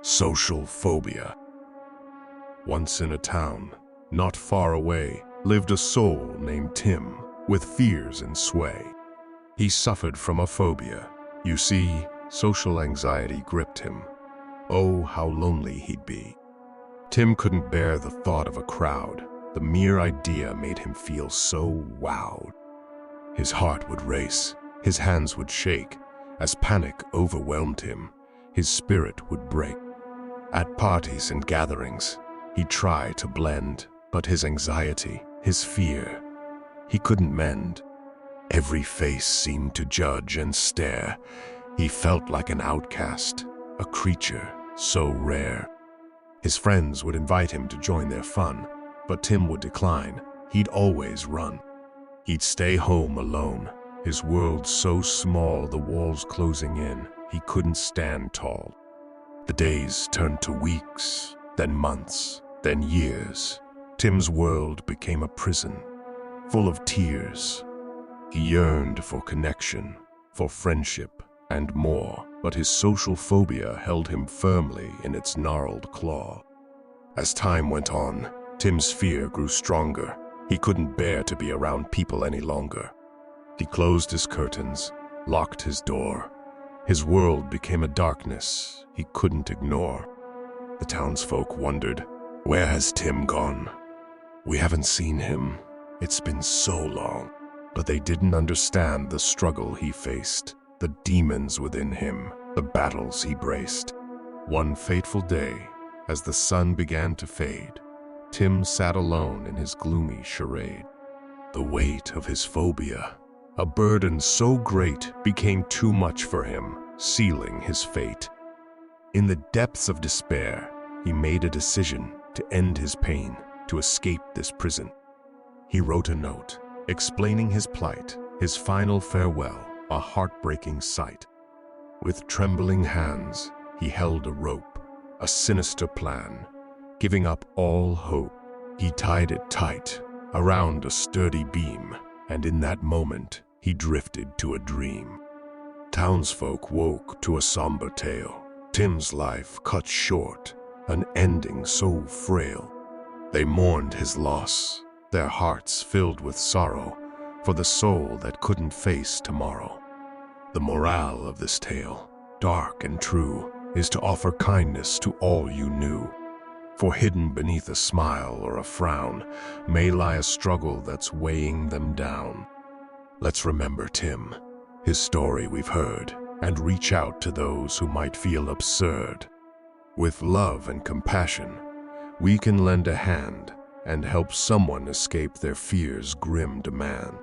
Social phobia. Once in a town, not far away, lived a soul named Tim with fears and sway. He suffered from a phobia. You see, social anxiety gripped him. Oh, how lonely he'd be. Tim couldn't bear the thought of a crowd. The mere idea made him feel so wowed. His heart would race, his hands would shake. As panic overwhelmed him, his spirit would break. At parties and gatherings, he'd try to blend, but his anxiety, his fear, he couldn't mend. Every face seemed to judge and stare. He felt like an outcast, a creature so rare. His friends would invite him to join their fun, but Tim would decline. He'd always run. He'd stay home alone, his world so small, the walls closing in, he couldn't stand tall. The days turned to weeks, then months, then years. Tim's world became a prison, full of tears. He yearned for connection, for friendship, and more, but his social phobia held him firmly in its gnarled claw. As time went on, Tim's fear grew stronger. He couldn't bear to be around people any longer. He closed his curtains, locked his door. His world became a darkness he couldn't ignore. The townsfolk wondered, "Where has Tim gone? We haven't seen him. It's been so long." But they didn't understand the struggle he faced, the demons within him, the battles he braced. One fateful day, as the sun began to fade, Tim sat alone in his gloomy charade. The weight of his phobia, a burden so great, became too much for him, sealing his fate. In the depths of despair, he made a decision to end his pain, to escape this prison. He wrote a note, explaining his plight, his final farewell, a heartbreaking sight. With trembling hands, he held a rope, a sinister plan. Giving up all hope, he tied it tight around a sturdy beam, and in that moment, he drifted to a dream. Townsfolk woke to a somber tale. Tim's life cut short, an ending so frail. They mourned his loss, their hearts filled with sorrow for the soul that couldn't face tomorrow. The morale of this tale, dark and true, is to offer kindness to all you knew. For hidden beneath a smile or a frown may lie a struggle that's weighing them down. Let's remember Tim, his story we've heard, and reach out to those who might feel absurd. With love and compassion, we can lend a hand and help someone escape their fear's grim demand.